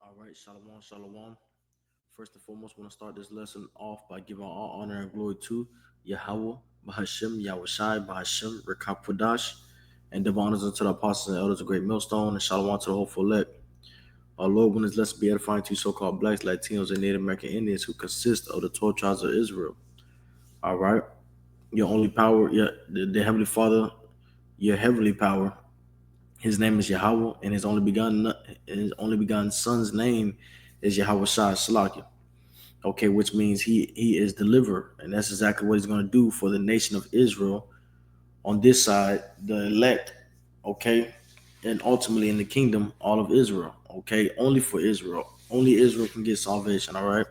All right, shalom, shalom. First and foremost, I want to start this lesson off by giving all honor and glory to Yahweh, Bahashim, Yahushai, Bahashim, Rekapodash, and divine honors unto the apostles and elders of Great Millstone, and shalom to the hopeful elect. Our Lord, when this lesson be edifying to so-called blacks, Latinos, and Native American Indians who consist of the 12 tribes of Israel. All right, your only power, the Heavenly Father, your heavenly power. His name is Yahweh, and his only begotten son's name is Yahweh Shai Salakia. Okay, which means he is deliverer, and that's exactly what he's going to do for the nation of Israel on this side, the elect. Okay, and ultimately in the kingdom, all of Israel. Okay, only for Israel. Only Israel can get salvation. All right,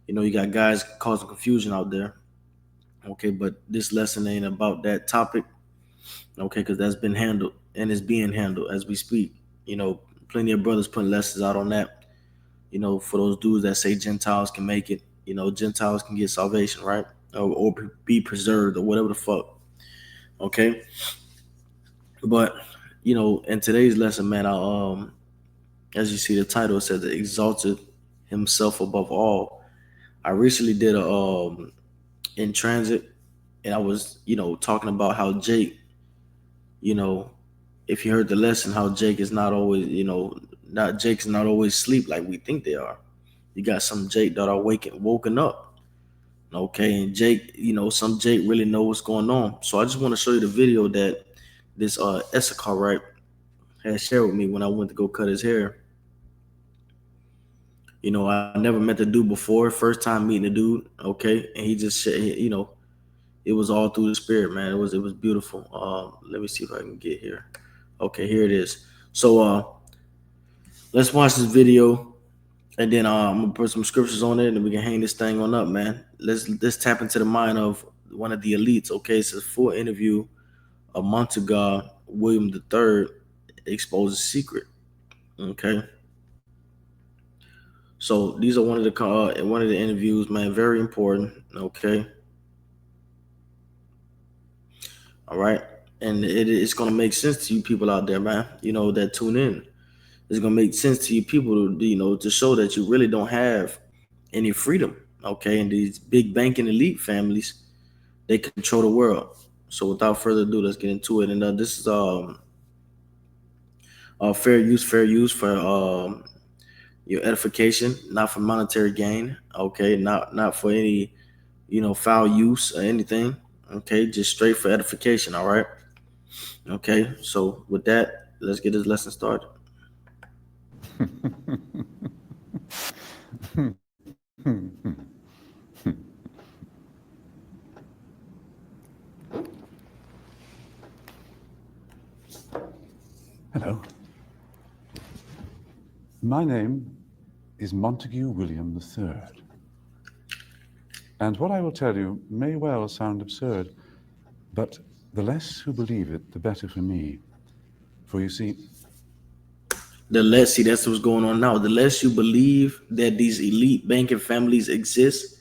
you got guys causing confusion out there. Okay, but this lesson ain't about that topic. Okay, because that's been handled and is being handled as we speak. Plenty of brothers putting lessons out on that. For those dudes that say Gentiles can make it, Gentiles can get salvation, right? Or be preserved or whatever the fuck. Okay. But, in today's lesson, man, as you see the title, it says that exalted himself above all. I recently did a in transit, and I was, talking about how Jake, you know, if you heard the lesson, how Jake is not always, not Jake's not always sleep like we think they are. You got some Jake that are woken up. Okay, and Jake, some Jake really know what's going on. So I just want to show you the video that this Issachar, right, had shared with me when I went to go cut his hair. I never met the dude before, first time meeting the dude, okay, and he just it was all through the spirit, man. It was beautiful. Let me see if I can get here. Okay, here it is. So let's watch this video, and then I'm gonna put some scriptures on it, and we can hang this thing on up, man. Let's tap into the mind of one of the elites. Okay, it's a full interview of Montague William III exposes secret. Okay, so these are one of the interviews, man. Very important. Okay, all right, and it's gonna make sense to you people out there, man. That tune in. It's gonna make sense to you people, to show that you really don't have any freedom. Okay, and these big banking elite families, they control the world. So without further ado, let's get into it. And this is fair use for your edification, not for monetary gain. Okay, not for any foul use or anything. Okay, just straight for edification. All right. Okay, so with that, let's get this lesson started. Hello. My name is Montague William III. And what I will tell you may well sound absurd, but the less who believe it, the better for me. For you see, That's what's going on now. The less you believe that these elite banking families exist,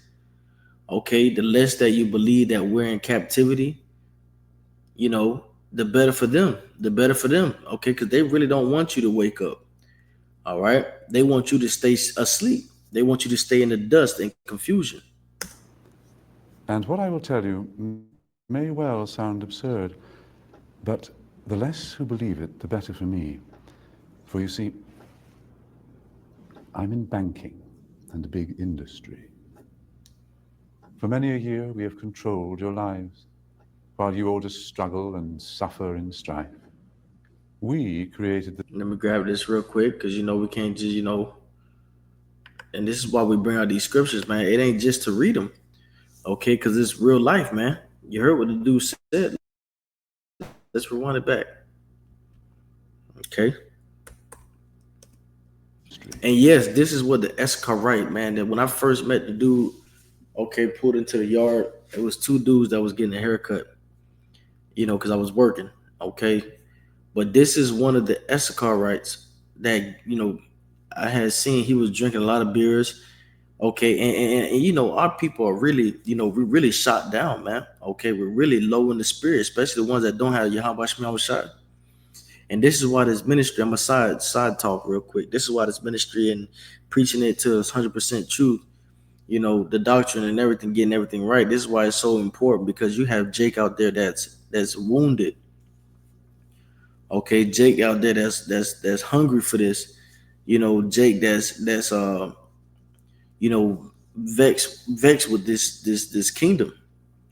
okay, the less that you believe that we're in captivity, the better for them. The better for them, okay, because they really don't want you to wake up. All right, they want you to stay asleep. They want you to stay in the dust and confusion. and what I will tell you may well sound absurd, but the less who believe it, the better for me. For you see, I'm in banking and a big industry. For many a year we have controlled your lives, while you all just struggle and suffer in strife. We created the Let me grab this real quick because we can't just and this is why we bring out these scriptures, man. It ain't just to read them, okay, because it's real life, man. You heard what the dude said. Let's rewind it back. Okay. And yes, this is what the Issachar right, man. That when I first met the dude, okay, pulled into the yard, it was two dudes that was getting a haircut, because I was working, okay. But this is one of the Issachar rights that I had seen. He was drinking a lot of beers, okay, and our people are really, we're really shot down, man. Okay, we're really low in the spirit, especially the ones that don't have Yahweh Shai. And this is why this ministry, I'm a side talk real quick. This is why this ministry and preaching it to us 100% truth, the doctrine and everything, getting everything right. This is why it's so important, because you have Jake out there that's wounded. Okay, Jake out there that's hungry for this. Jake that's vexed with this kingdom.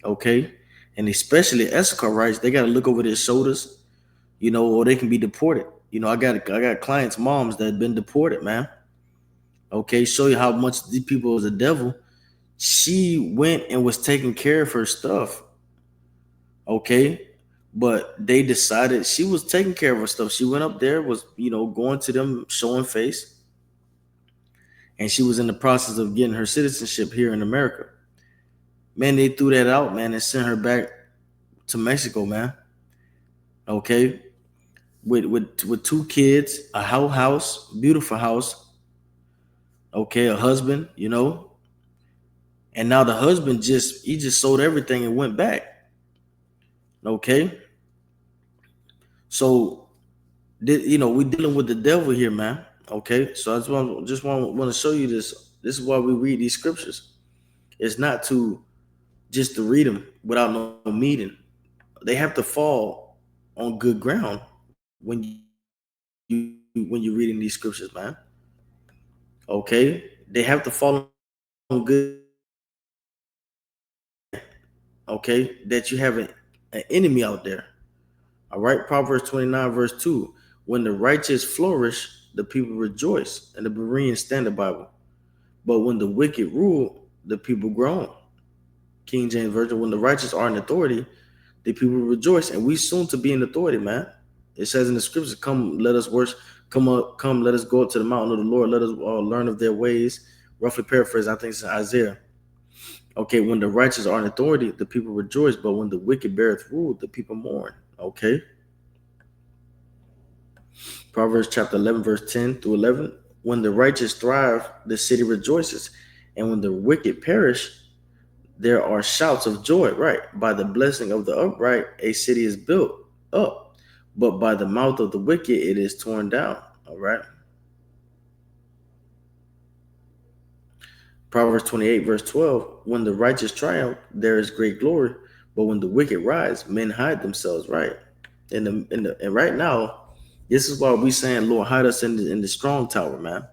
Okay, and especially Issachar, right? They got to look over their shoulders, or they can be deported. I got clients, moms that have been deported, man. Okay, show you how much these people is a devil. She went and was taking care of her stuff. Okay, but they decided she was taking care of her stuff. She went up there, was going to them, showing face, and she was in the process of getting her citizenship here in America. Man, they threw that out, man, and sent her back to Mexico, man. Okay, with two kids, a whole house, beautiful house. Okay, a husband, and now the husband just sold everything and went back. Okay, so we dealing with the devil here, man. Okay, so I just want to show you this. This is why we read these scriptures. It's not to just to read them without no meaning. They have to fall on good ground when you reading these scriptures, man. Okay, they have to fall on good ground. Okay, that you have an enemy out there. All right, Proverbs 29, verse 2. When the righteous flourish, the people rejoice. In the Berean Standard Bible. But when the wicked rule, the people groan. King James Version, when the righteous are in authority, the people rejoice. And we soon to be in authority, man. It says in the scriptures, come, let us worship. Come up, come, let us go up to the mountain of the Lord. Let us learn of their ways. Roughly paraphrase, I think it's in Isaiah. Okay, when the righteous are in authority, the people rejoice. But when the wicked beareth rule, the people mourn. Okay. Proverbs chapter 11, verse 10 through 11. When the righteous thrive, the city rejoices. And when the wicked perish, there are shouts of joy, right? By the blessing of the upright, a city is built up. But by the mouth of the wicked, it is torn down. All right. Proverbs 28, verse 12. When the righteous triumph, there is great glory. But when the wicked rise, men hide themselves, right? And right now, this is why we saying, Lord, hide us in the strong tower, man.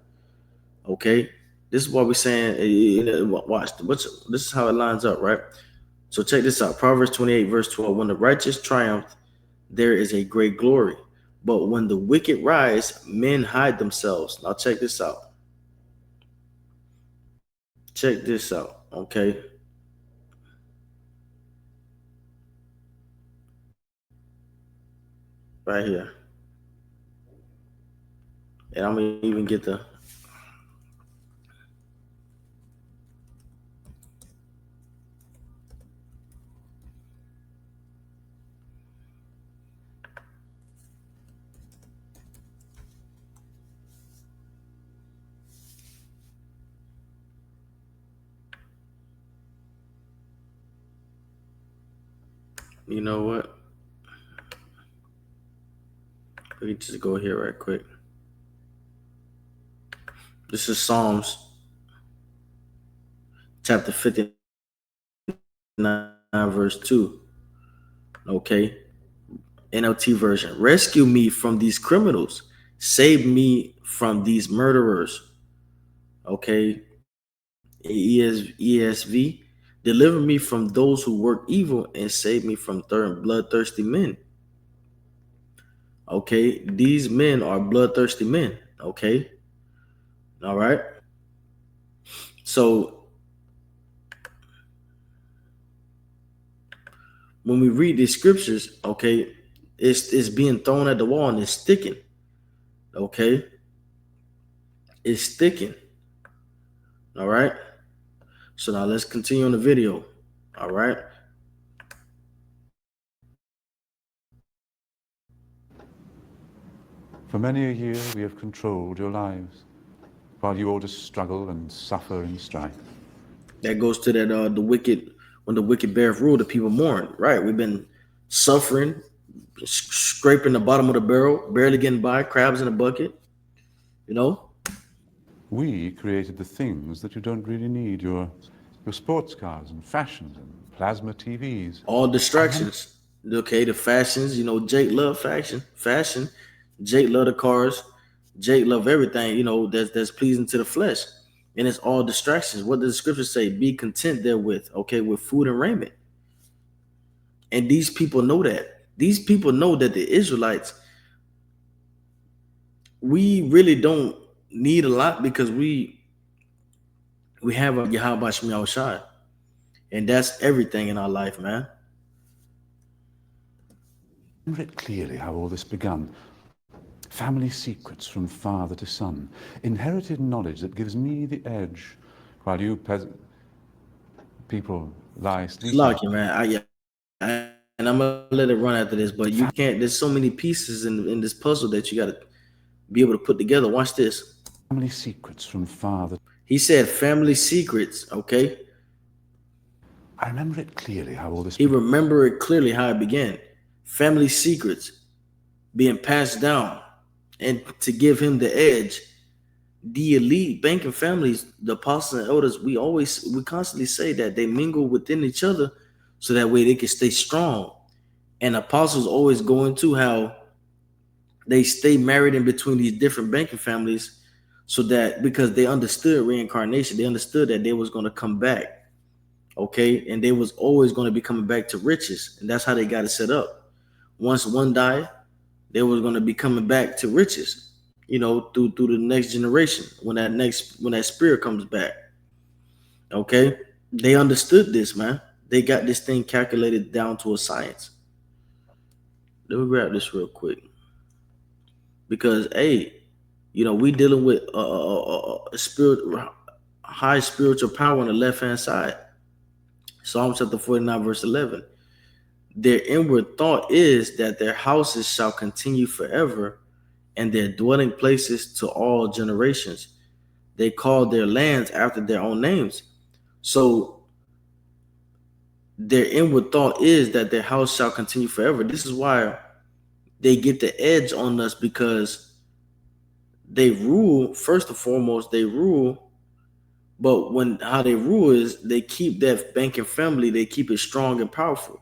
Okay, this is why we're saying, watch, this is how it lines up, right? So check this out. Proverbs 28, verse 12. When the righteous triumph, there is a great glory. But when the wicked rise, men hide themselves. Now check this out. Check this out. Okay. Right here. And I'm gonna even get the you know what? We can just go here right quick. This is Psalms chapter 59, verse 2. Okay. NLT version. Rescue me from these criminals. Save me from these murderers. Okay. ESV. Deliver me from those who work evil and save me from bloodthirsty men. Okay. These men are bloodthirsty men. Okay. All right. So when we read these scriptures, okay, it's being thrown at the wall and it's sticking. Okay. It's sticking. All right. So now let's continue on the video. All right. For many a year we have controlled your lives, while you all just struggle and suffer in strife. That goes to that the wicked, when the wicked bear rule, the people mourn. Right. We've been suffering, scraping the bottom of the barrel, barely getting by, crabs in a bucket, you know, We created the things that you don't really need, your sports cars and fashions and plasma TVs. all I remember distractions. Okay, the fashions, Jake love fashion. Jake love the cars. Jake love everything, that's pleasing to the flesh. And it's all distractions. What does the scripture say? Be content therewith, okay, with food and raiment. And these people know that. These people know that the Israelites, we really don't need a lot because we have a Yahweh Shemi Shai. And that's everything in our life, man. it clearly how all this began. Family secrets from father to son, inherited knowledge that gives me the edge, while you people lie sleeping. Slocky, man. And I'm gonna let it run after this, but you can't. There's so many pieces in this puzzle that you got to be able to put together. Watch this. Family secrets from father. He said family secrets. Okay, I remember it clearly how all this he began. remembered it clearly how it began. Family secrets being passed down, and to give him the edge. The elite banking families, the apostles and elders, we constantly say that they mingle within each other, so that way they can stay strong. And apostles always go into how they stay married in between these different banking families, so that because they understood reincarnation, they understood that they was going to come back, okay, and they was always going to be coming back to riches, and that's how they got it set up. Once one died, they was going to be coming back to riches, through the next generation when that spirit comes back. Okay, they understood this, man. They got this thing calculated down to a science. Let me grab this real quick because hey, we dealing with a spirit, high spiritual power on the left hand side. Psalm chapter 49 verse 11. Their inward thought is that their houses shall continue forever, and their dwelling places to all generations. They call their lands after their own names. So their inward thought is that their house shall continue forever. This is why they get the edge on us, because they rule. First and foremost, they rule. But when how they rule is they keep that banking family, they keep it strong and powerful.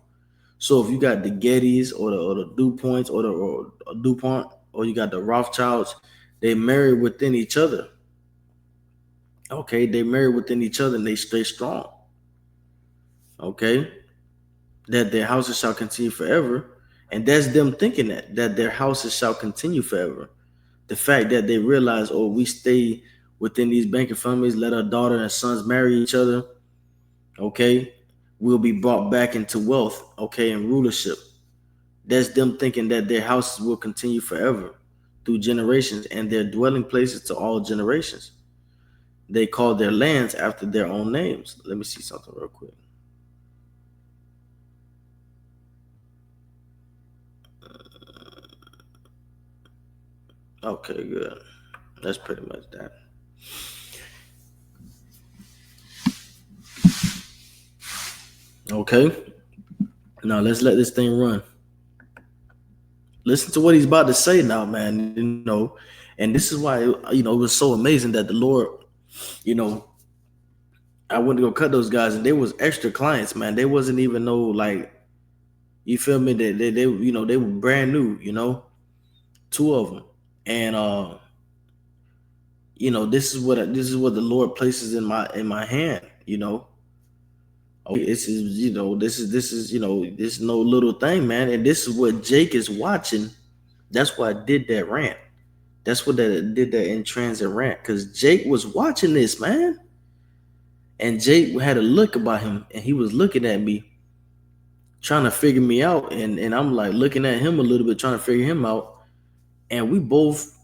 So if you got the Gettys or the DuPonts or DuPont, or you got the Rothschilds, they marry within each other. Okay, they marry within each other and they stay strong. Okay, that their houses shall continue forever, and that's them thinking that their houses shall continue forever. The fact that they realize, oh, we stay within these banking families, let our daughter and sons marry each other, okay, we'll be brought back into wealth, okay, and rulership. That's them thinking that their houses will continue forever through generations, and their dwelling places to all generations. They call their lands after their own names. Let me see something real quick. Okay, good. That's pretty much that. Okay. Now let's let this thing run. Listen to what he's about to say now, man. And this is why it was so amazing that the Lord, you know, I went to go cut those guys, and they was extra clients, man. They wasn't even no like, you feel me? They were brand new, two of them, and this is what the Lord places in my hand, Okay, this is no little thing, man. And this is what Jake is watching. That's why I did that rant. That's what that did that in transit rant. Because Jake was watching this, man. And Jake had a look about him, and he was looking at me, trying to figure me out. And I'm like looking at him a little bit, trying to figure him out. And we both,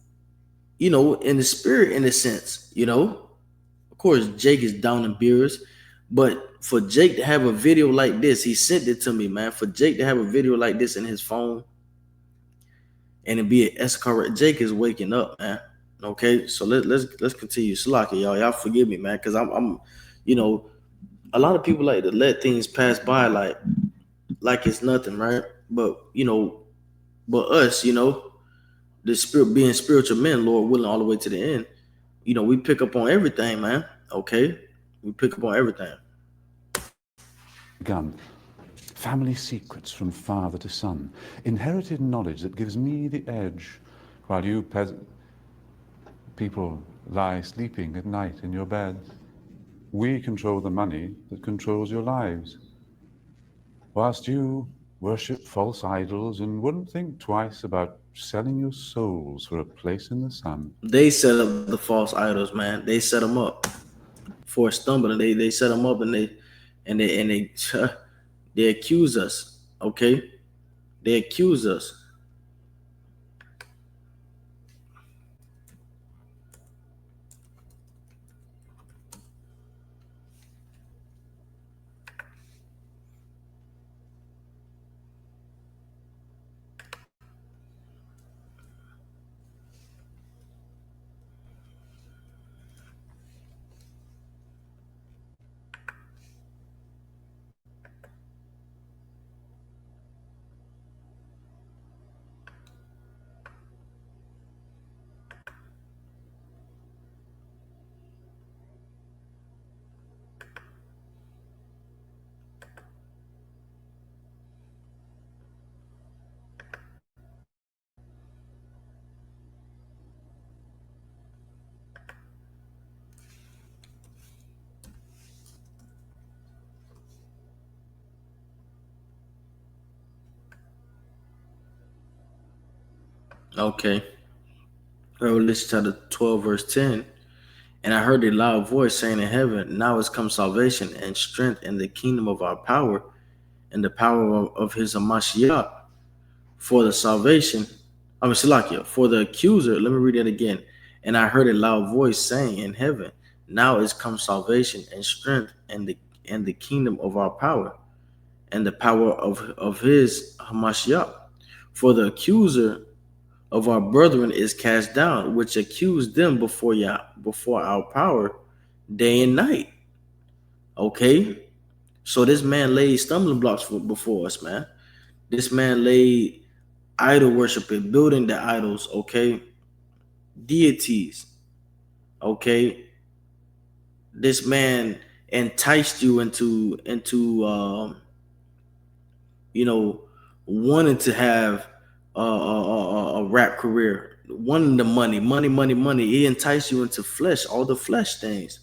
in the spirit, in a sense, Of course, Jake is down in beers, but for Jake to have a video like this, he sent it to me, man. For Jake to have a video like this in his phone and it be an escort, Jake is waking up, man. Okay, so let's continue. Salaki, y'all. Y'all forgive me, man, because I'm, you know, a lot of people like to let things pass by like it's nothing, right? But But us, the spirit being spiritual men, Lord willing, all the way to the end, we pick up on everything, man. Okay, we pick up on everything. Begun. Family secrets from father to son. Inherited knowledge that gives me the edge, while you people lie sleeping at night in your beds. We control the money that controls your lives, whilst you worship false idols and wouldn't think twice about selling your souls for a place in the sun. They set up the false idols, man. They set them up for stumbling. They set them up, and they they accuse us. Okay, they accuse us. Okay, Revelation chapter 12, verse 10. And I heard a loud voice saying in heaven, now has come salvation and strength and the kingdom of our power and the power of his Hamashiach. For the salvation, I mean, Salakia, for the accuser, let me read it again. And I heard a loud voice saying in heaven, now is come salvation and strength and the kingdom of our power and the power of his Hamashiach. For the accuser of our brethren is cast down, which accused them before our power day and night. Okay? So this man laid stumbling blocks before us, man. This man laid idol worshiping, building the idols, okay? Deities, okay? This man enticed you into you know wanting to have a rap career, wanting the money, money, money, money. He enticed you into flesh, all the flesh things,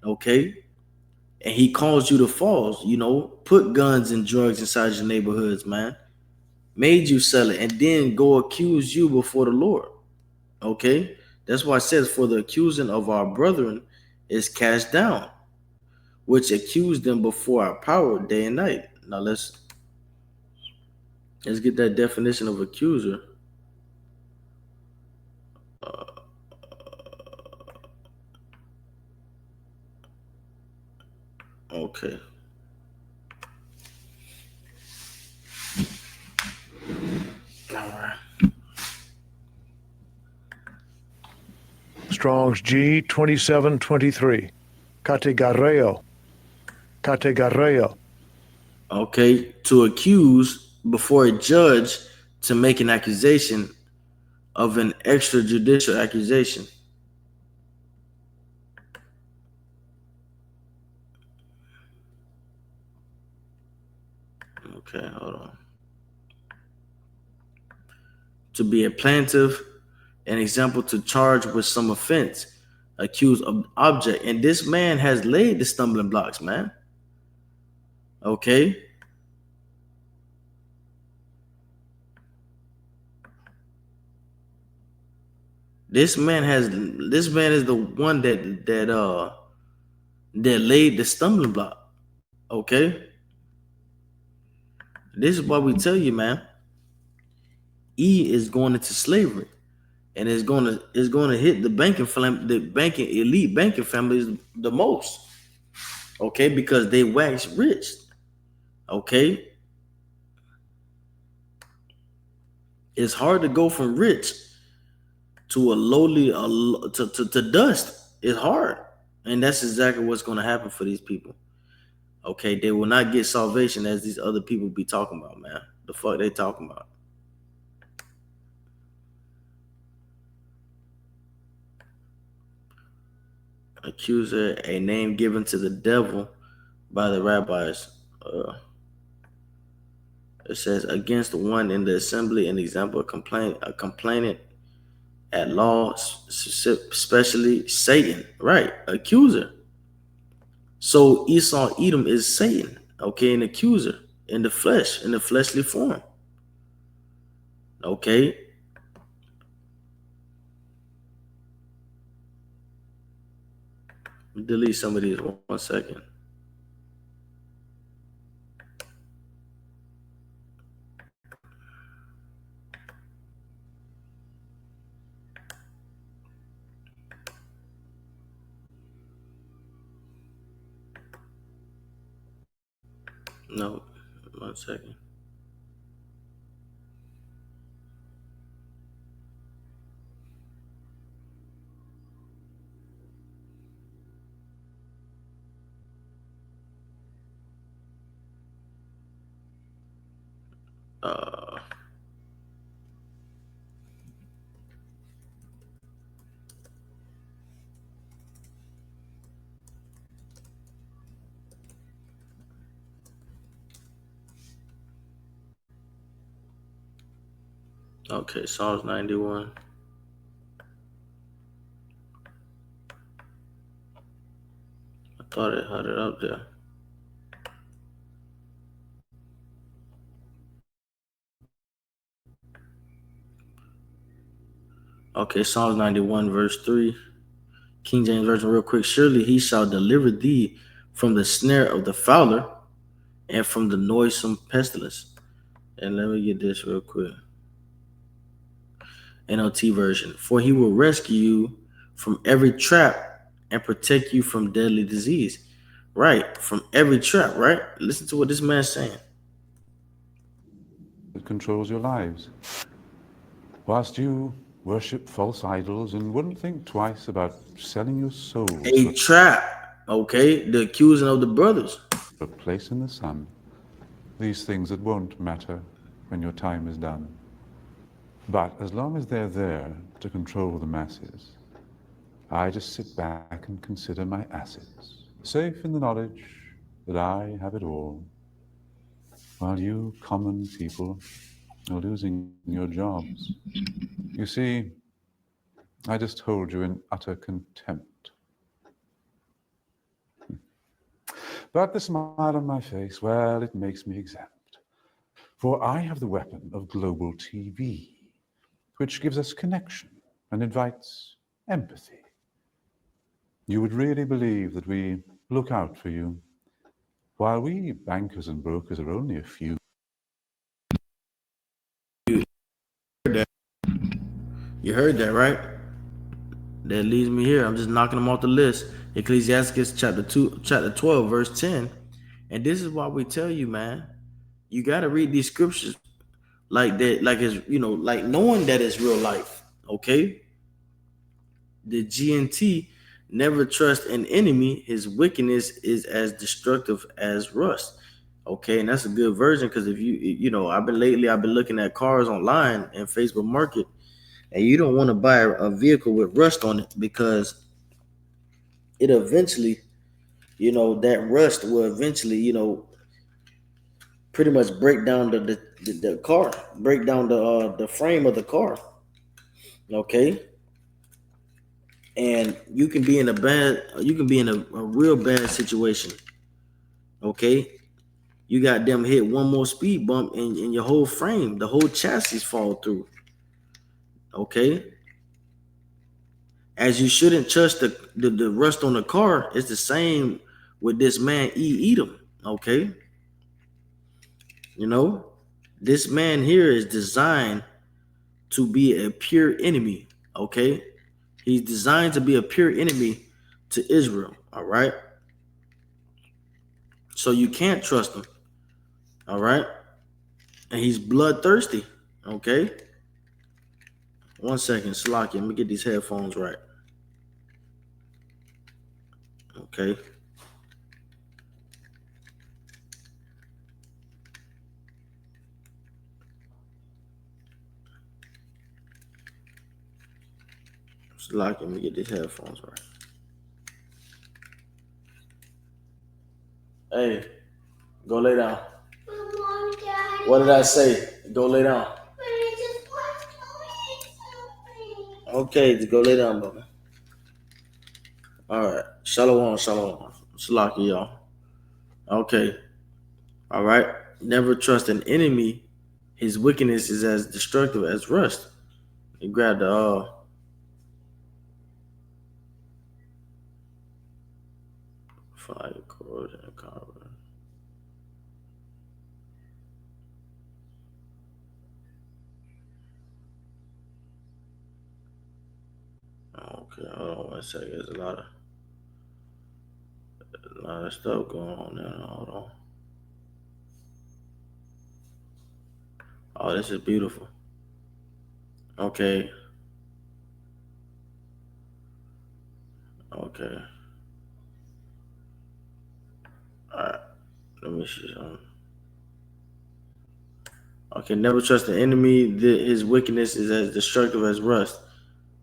okay? And he caused you to fall. Put guns and drugs inside your neighborhoods, man. Made you sell it, and then go accuse you before the Lord. Okay, that's why it says, "For the accusing of our brethren is cast down, which accused them before our power day and night." Now let's get that definition of accuser. Okay, all right. Strong's G 2723. Categareo. Categareo. Okay, to accuse before a judge to make an accusation of an extrajudicial accusation. Okay, hold on. To be a plaintiff, an example to charge with some offense, accused of object. And this man has laid the stumbling blocks, man. Okay. This man is the one that laid the stumbling block. Okay. This is why we tell you, man. E is going into slavery, and it's gonna hit the banking elite banking families the most. Okay, because they wax rich. Okay, it's hard to go from rich to a lowly to dust. It's hard, and that's exactly what's going to happen for these people. Okay, they will not get salvation as these other people be talking about, man. The fuck they talking about? Accuser, a name given to the devil by the rabbis. Uh, it says against one in the assembly, an example, a complainant at law, especially Satan. Right, accuser. So Esau, Edom is Satan. Okay, an accuser in the flesh, in the fleshly form. Okay. Delete some of these. 1 second. No, 1 second. Uh, okay, Psalms 91. I thought it had it up there. Okay, Psalms 91, verse 3. King James Version, real quick. Surely he shall deliver thee from the snare of the fowler and from the noisome pestilence. And let me get this real quick. NLT version. For he will rescue you from every trap and protect you from deadly disease. Right, from every trap, right? Listen to what this man's saying. It controls your lives. Whilst you worship false idols and wouldn't think twice about selling your souls A trap, okay? The accusing of the brothers. for a place in the sun, these things that won't matter when your time is done. But as long as they're there to control the masses, I just sit back and consider my assets, safe in the knowledge that I have it all, while you common people are losing your jobs. You see, I just hold you in utter contempt. But the smile on my face, well, it makes me exempt. For I have the weapon of global TV, which gives us connection and invites empathy. You would really believe that we look out for you, while we bankers and brokers are only a few. You heard that, right? That leads me here. I'm just knocking them off the list. Ecclesiastes chapter 12, verse 10. And this is why we tell you, man, you gotta read these scriptures like that, like it's like knowing that it's real life. Okay? The GNT never trust an enemy. His wickedness is as destructive as rust. Okay, and that's a good version because if I've been looking at cars online and Facebook Market, and you don't want to buy a vehicle with rust on it because it eventually, that rust will eventually, pretty much break down the car, break down the frame of the car. Okay, and you can be in a real bad situation. Okay, you got them hit one more speed bump and your whole frame, the whole chassis fall through. Okay, as you shouldn't trust the rust on the car. It's the same with this man Edom. Okay, this man here is designed to be a pure enemy. Okay, he's designed to be a pure enemy to Israel. All right, so you can't trust him. All right, and he's bloodthirsty. Okay, 1 second, Slocky. Let me get these headphones right. Okay. Slocky, let me get these headphones right. Hey, go lay down. What did I say? Go lay down. Okay, just go lay down, brother. All right. Shalom, shalom. Shalaki, y'all. Okay. All right. Never trust an enemy. His wickedness is as destructive as rust. He grabbed the fire cord and carbon. Okay, hold on one second. There's a lot of stuff going on there. Hold on. Oh, this is beautiful. Okay. Okay. All right. Let me see something. Okay, never trust the enemy. His wickedness is as destructive as rust.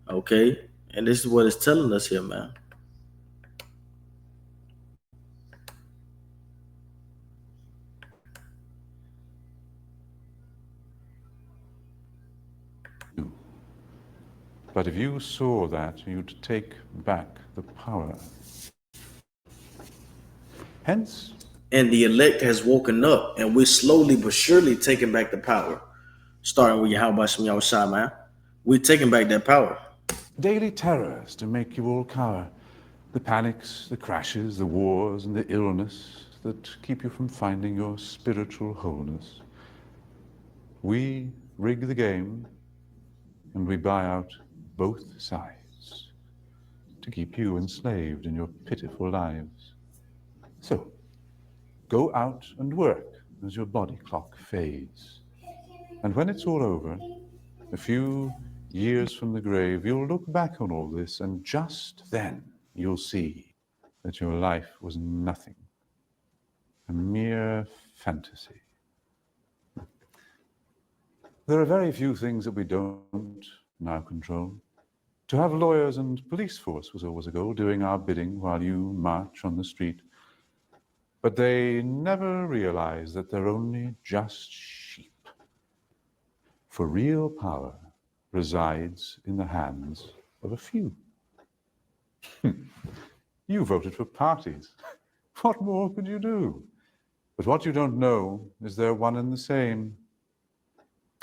Okay, and this is what it's telling us here, man. But if you saw that, you'd take back the power. Hence, And the elect has woken up, and we're slowly but surely taking back the power. Starting with Yahweh Shem Yahushua, man. We're taking back that power. daily terrors to make you all cower. The panics, the crashes, the wars, and the illness that keep you from finding your spiritual wholeness. We rig the game, and we buy out both sides to keep you enslaved in your pitiful lives. So, go out and work as your body clock fades. And when it's all over, a few years from the grave, you'll look back on all this, and just then you'll see that your life was nothing, a mere fantasy. There are very few things that we don't now control. To have lawyers and police force was always a goal, doing our bidding while you march on the street. But they never realize that they're only just sheep. For real power resides in the hands of a few. You voted for parties. What more could you do? But what you don't know is they're one and the same.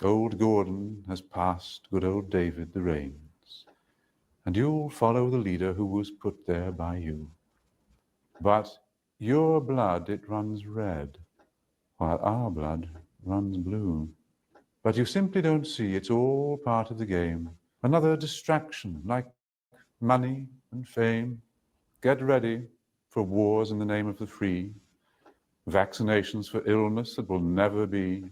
Old Gordon has passed good old David the reins, and you'll follow the leader who was put there by you. But your blood, it runs red, while our blood runs blue. But you simply don't see it's all part of the game. Another distraction, like money and fame. Get ready for wars in the name of the free, vaccinations for illness that will never be,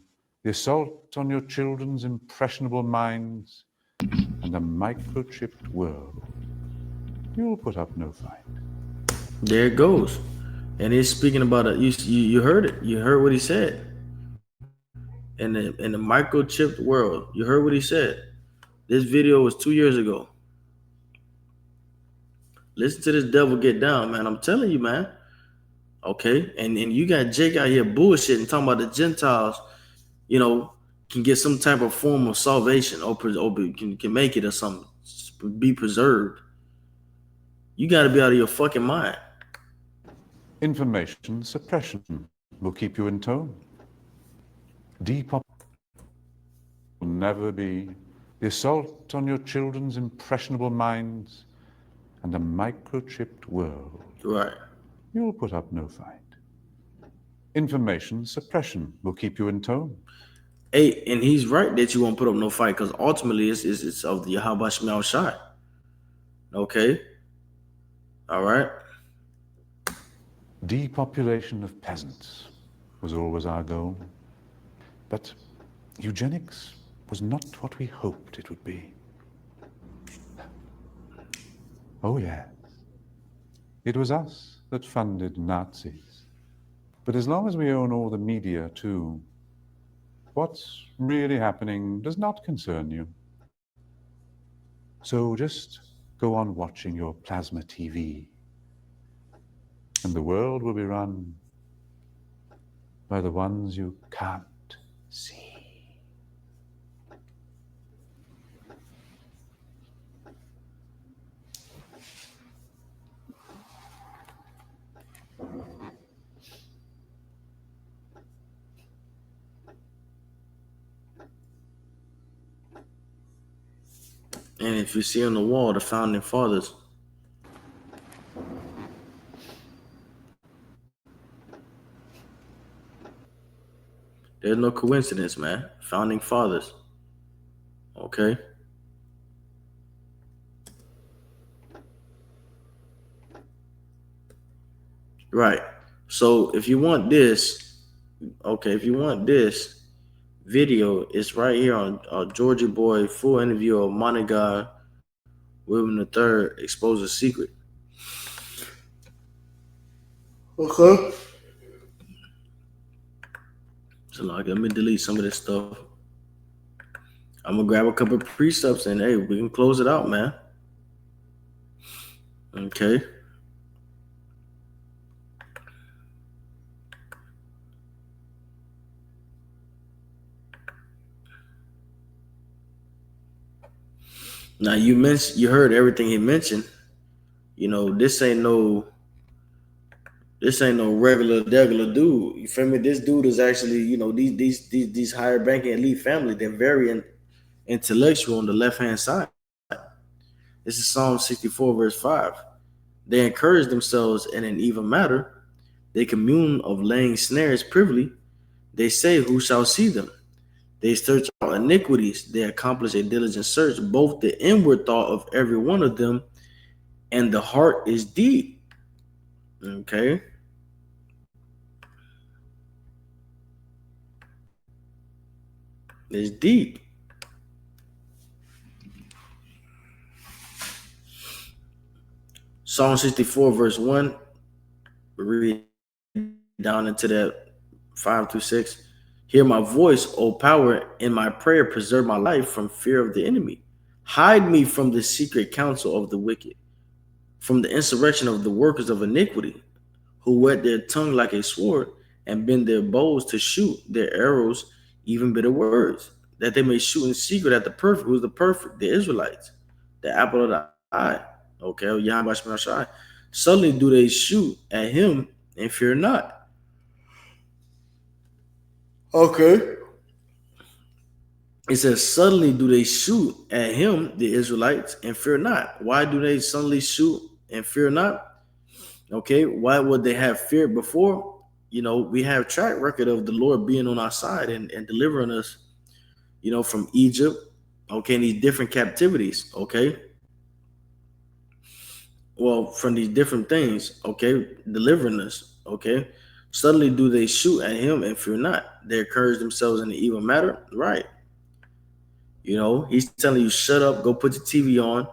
the assault on your children's impressionable minds, and a microchipped world. You'll put up no fight. There it goes. And he's speaking about it. You heard it. You heard what he said. In the microchipped world, you heard what he said. This video was 2 years ago. Listen to this devil get down, man. I'm telling you, man. Okay, and you got Jake out here bullshitting, talking about the Gentiles, you know, can get some type of form of salvation or can make it or something, be preserved. You got to be out of your fucking mind. Information suppression will keep you in tone. Depopulation will never be, the assault on your children's impressionable minds, and a microchipped world. Right. You'll put up no fight. Information suppression will keep you in tone. Hey, and he's right that you won't put up no fight because ultimately it's of the Yahweh Shemel Shai. Okay. All right. Depopulation of peasants was always our goal. But eugenics was not what we hoped it would be. Oh, yes. It was us that funded Nazis. But as long as we own all the media, too, what's really happening does not concern you. So just go on watching your plasma TV, and the world will be run by the ones you can't see. And if you see on the wall the founding fathers, there's no coincidence, man. Founding fathers. Okay? Right. So if you want this, okay, if you want this video, it's right here on Georgia Boy full interview of Monica William III exposes secret. Okay. So like, let me delete some of this stuff. I'm gonna grab a couple of precepts and hey, we can close it out, man. Okay. Now you heard everything he mentioned. You know, this ain't no regular dude. You feel me? This dude is actually, you know, these higher ranking elite family. They're very intellectual on the left hand side. This is Psalm 64 verse 5. They encourage themselves in an even matter. They commune of laying snares privily. They say, who shall see them? They search out iniquities. They accomplish a diligent search. Both the inward thought of every one of them and the heart is deep. Okay. It's deep. Psalm 64 verse 1. Read down into that 5 through 6. Hear my voice, O power, in my prayer, preserve my life from fear of the enemy. Hide me from the secret counsel of the wicked, from the insurrection of the workers of iniquity, who whet their tongue like a sword and bend their bows to shoot their arrows, even bitter words, that they may shoot in secret at the perfect. Who's the perfect? The Israelites, the apple of the eye. Okay, Yahweh Shai. Suddenly do they shoot at him and fear not. Okay. It says, suddenly do they shoot at him, the Israelites, and fear not. Why do they suddenly shoot and fear not? Okay, why would they have fear before? You know, we have track record of the Lord being on our side and delivering us, you know, from Egypt, okay, and these different captivities, okay? Well, from these different things, okay, delivering us, okay? Suddenly do they shoot at him and fear not. They encourage themselves in the evil matter, right? You know, he's telling you, shut up, go put your TV on,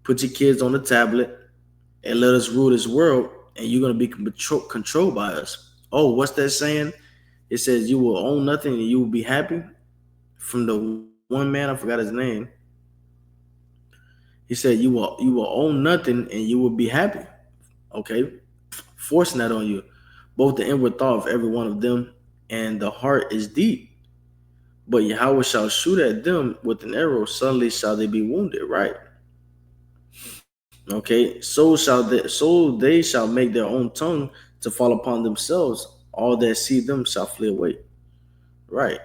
put your kids on the tablet, and let us rule this world, and you're going to be controlled by us. Oh, what's that saying? It says you will own nothing and you will be happy. From the one man, I forgot his name. He said you will own nothing and you will be happy. Okay, forcing that on you. Both the inward thought of every one of them and the heart is deep. But Yahweh shall shoot at them with an arrow. Suddenly shall they be wounded. Right. Okay. So they shall make their own tongue to fall upon themselves. All that see them shall flee away. Right.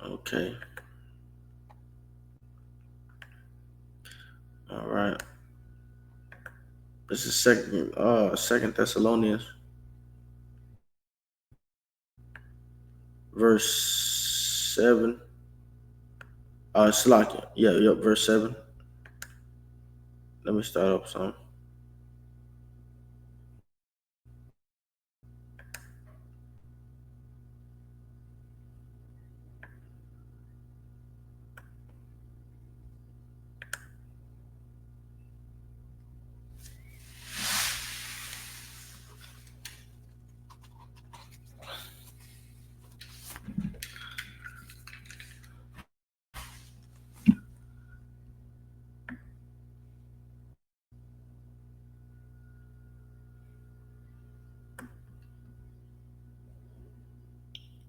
Okay. All right. This is Second Thessalonians, verse 7. Slakia. Yeah, verse 7. Let me start up some.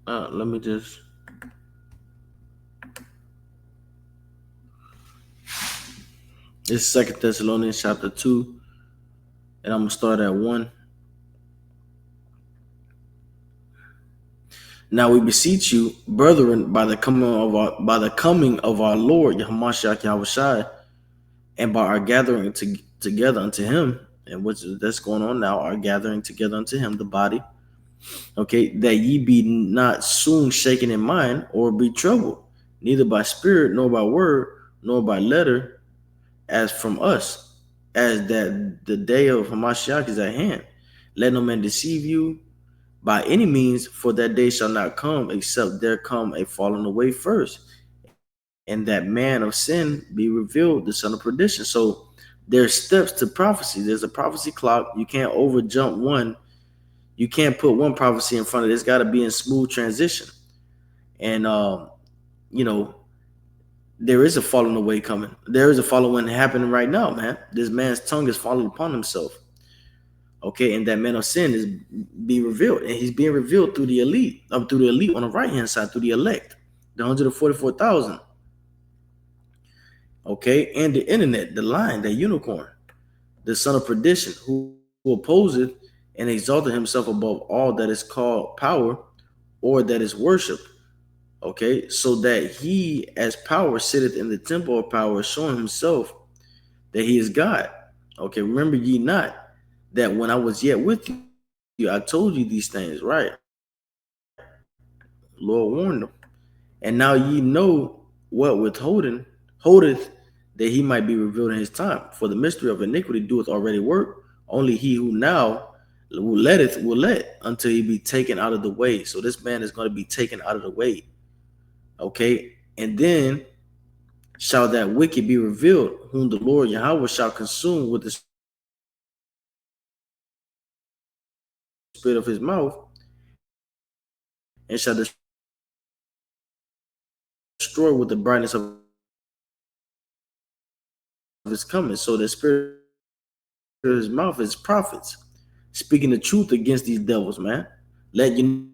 Let me just. It's Second Thessalonians chapter 2, and I'm gonna start at 1. Now we beseech you, brethren, by the coming of our Lord Yahamashiach Yahushai, and by our gathering together unto him, and that's going on now, our gathering together unto him, the body, okay, that ye be not soon shaken in mind or be troubled, neither by spirit, nor by word, nor by letter, as from us, as that the day of Hamashiach is at hand. Let no man deceive you by any means, for that day shall not come except there come a falling away first, and that man of sin be revealed, the son of perdition. So there's steps to prophecy. There's a prophecy clock. You can't over jump one. You can't put one prophecy in front of it. It's got to be in smooth transition. And you know, there is a falling away coming. There is a falling happening right now, man. This man's tongue is falling upon himself. Okay, and that man of sin is being revealed, and he's being revealed through the elite, through the elite on the right hand side, through the elect, the 144,000. Okay, and the internet, the lion, the unicorn, the son of perdition, who opposeth and exalted himself above all that is called power or that is worship. Okay, so that he as power sitteth in the temple of power, showing himself that he is God. Okay, remember ye not that when I was yet with you, I told you these things, right? Lord warned them. And now ye know what holdeth that he might be revealed in his time. For the mystery of iniquity doeth already work. Only he who now will let until he be taken out of the way. So this man is going to be taken out of the way. Okay. And then shall that wicked be revealed, whom the Lord Yahweh shall consume with the spirit of his mouth, and shall destroy with the brightness of his coming. So the spirit of his mouth is prophets, speaking the truth against these devils, man. Let you know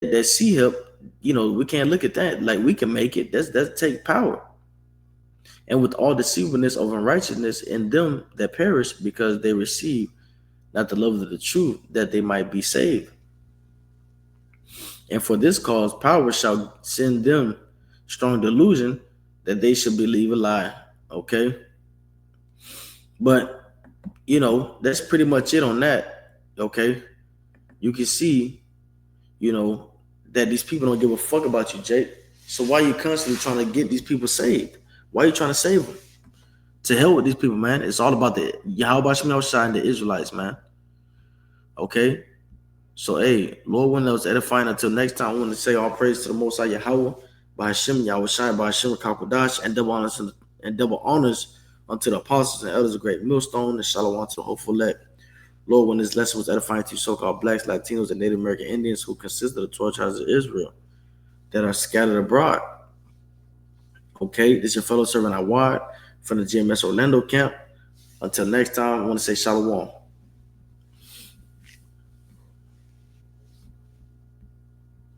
that that see help, we can't look at that like we can make it. That's take power. And with all deceivableness of unrighteousness in them that perish, because they receive not the love of the truth, that they might be saved. And for this cause, power shall send them strong delusion that they should believe a lie. Okay. But, that's pretty much it on that. Okay. You can see, you know, that these people don't give a fuck about you, Jake. So why are you constantly trying to get these people saved? Why are you trying to save them? To hell with these people, man. It's all about the Yahweh Shem Shai and the Israelites, man. Okay? So, hey, Lord, when that was edifying, until next time, I want to say all praise to the Most High Yahweh, by Hashem, Yahweh Shai, by Hashem, Kakodash, and double honors unto the apostles and elders of Great Millstone, and Shalom to the hopeful elect. Lord, when this lesson was edifying to you so-called blacks, Latinos, and Native American Indians who consist of the 12 tribes of Israel that are scattered abroad. Okay, this is your fellow servant Awad from the GMS Orlando camp. Until next time, I want to say Shalom.